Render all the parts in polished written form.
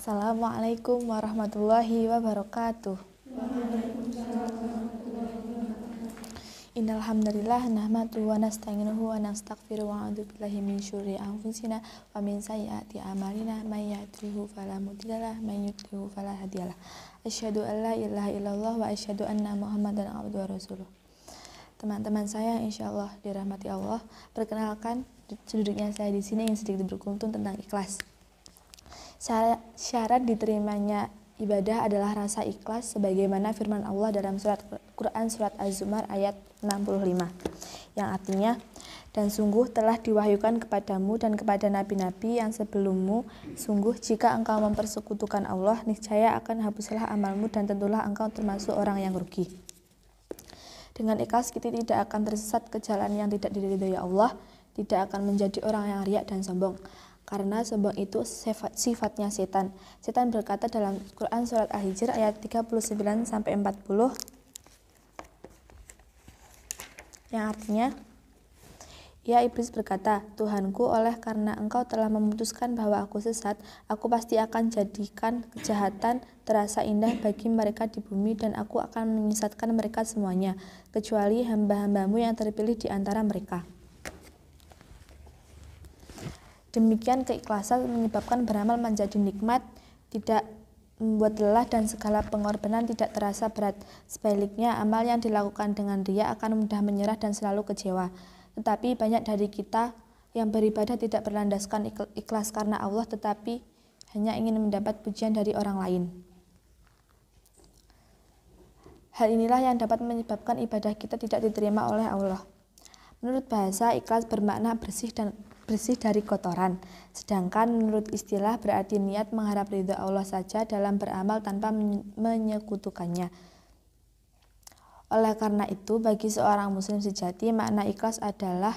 Assalamualaikum warahmatullahi wabarakatuh. Innal hamdalillah nahmaduhu wa nasta'inuhu wa nastaghfiruhu wa na'udzu billahi min syururi anfusina wa min sayyiati a'malina may yahdihillahu fala mudhillalah wa may yudhlilhu fala hadiyalah. Asyhadu an la ilaha illallah wa asyhadu anna Muhammadan abduhu wa rasuluh. Teman-teman saya insyaallah dirahmati Allah, perkenalkan duduknya saya di sini ingin sedikit berkuntun tentang ikhlas. Syarat diterimanya ibadah adalah rasa ikhlas sebagaimana firman Allah dalam Quran surat Az-Zumar ayat 65 yang artinya, dan sungguh telah diwahyukan kepadamu dan kepada nabi-nabi yang sebelummu, sungguh jika engkau mempersekutukan Allah, niscaya akan hapuslah amalmu dan tentulah engkau termasuk orang yang rugi. Dengan ikhlas kita tidak akan tersesat ke jalan yang tidak diridhoi Allah, tidak akan menjadi orang yang riak dan sombong. Karena sombong itu sifatnya setan. Setan berkata dalam Quran surat Al-Hijr ayat 39-40 yang artinya, ya iblis berkata, Tuhanku, oleh karena engkau telah memutuskan bahwa aku sesat, aku pasti akan jadikan kejahatan terasa indah bagi mereka di bumi dan aku akan menyesatkan mereka semuanya, kecuali hamba-hambamu yang terpilih di antara mereka. Demikian keikhlasan menyebabkan beramal menjadi nikmat, tidak membuat lelah dan segala pengorbanan tidak terasa berat. Sebaliknya, amal yang dilakukan dengan riya akan mudah menyerah dan selalu kecewa. Tetapi banyak dari kita yang beribadah tidak berlandaskan ikhlas karena Allah, tetapi hanya ingin mendapat pujian dari orang lain. Hal inilah yang dapat menyebabkan ibadah kita tidak diterima oleh Allah. Menurut bahasa, ikhlas bermakna bersih dari kotoran. Sedangkan menurut istilah berarti niat mengharap ridha Allah saja dalam beramal tanpa menyekutukannya. Oleh karena itu, bagi seorang muslim sejati, makna ikhlas adalah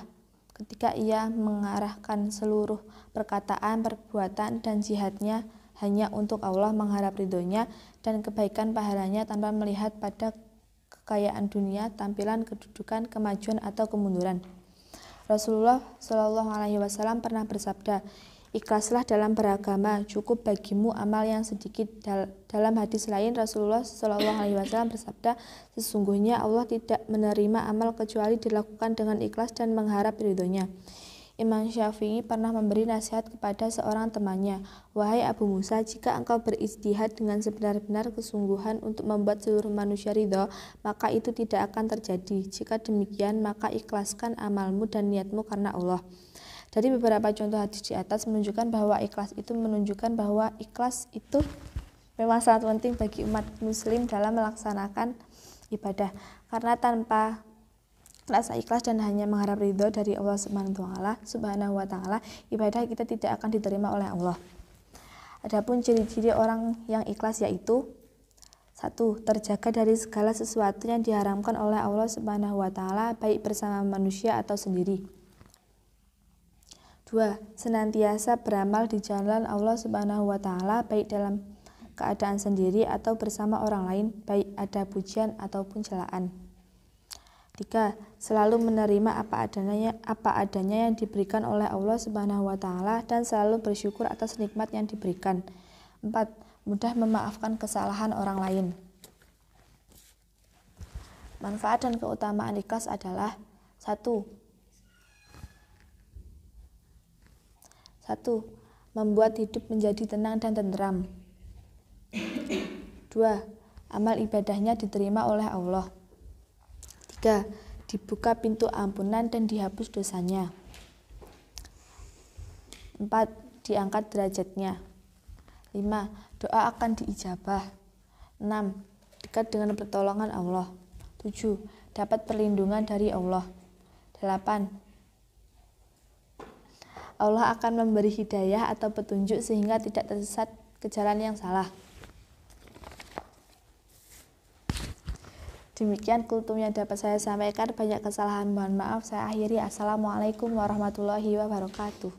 ketika ia mengarahkan seluruh perkataan, perbuatan, dan jihadnya hanya untuk Allah, mengharap ridhonya dan kebaikan pahalanya tanpa melihat pada kekayaan dunia, tampilan, kedudukan, kemajuan, atau kemunduran. Rasulullah Shallallahu Alaihi Wasallam pernah bersabda, ikhlaslah dalam beragama, cukup bagimu amal yang sedikit. Dalam hadis lain, Rasulullah Shallallahu Alaihi Wasallam bersabda, sesungguhnya Allah tidak menerima amal kecuali dilakukan dengan ikhlas dan mengharap ridhonya. Imam Syafi'i pernah memberi nasihat kepada seorang temannya, wahai Abu Musa, jika engkau berijtihad dengan sebenar-benar kesungguhan untuk membuat seluruh manusia ridho, maka itu tidak akan terjadi. Jika demikian, maka ikhlaskan amalmu dan niatmu karena Allah. Dari beberapa contoh hadis di atas menunjukkan bahwa ikhlas itu memang sangat penting bagi umat muslim dalam melaksanakan ibadah. Karena tanpa rasa ikhlas dan hanya mengharap ridho dari Allah Subhanahu wa taala, ibadah kita tidak akan diterima oleh Allah. Adapun ciri-ciri orang yang ikhlas yaitu 1. Terjaga dari segala sesuatu yang diharamkan oleh Allah Subhanahu wa taala, baik bersama manusia atau sendiri. 2. Senantiasa beramal di jalan Allah Subhanahu wa taala, baik dalam keadaan sendiri atau bersama orang lain, baik ada pujian ataupun celaan. 3. Selalu menerima apa adanya yang diberikan oleh Allah Subhanahu wa taala dan selalu bersyukur atas nikmat yang diberikan. 4. Mudah memaafkan kesalahan orang lain. Manfaat dan keutamaan ikhlas adalah 1. Membuat hidup menjadi tenang dan tenteram. 2. Amal ibadahnya diterima oleh Allah. 3. Dibuka pintu ampunan dan dihapus dosanya. 4. Diangkat derajatnya. 5. Doa akan diijabah. 6. Dekat dengan pertolongan Allah. 7. Dapat perlindungan dari Allah. 8. Allah akan memberi hidayah atau petunjuk sehingga tidak tersesat ke jalan yang salah. Demikian kultum yang dapat saya sampaikan. Banyak kesalahan, mohon maaf. Saya akhiri. Assalamualaikum warahmatullahi wabarakatuh.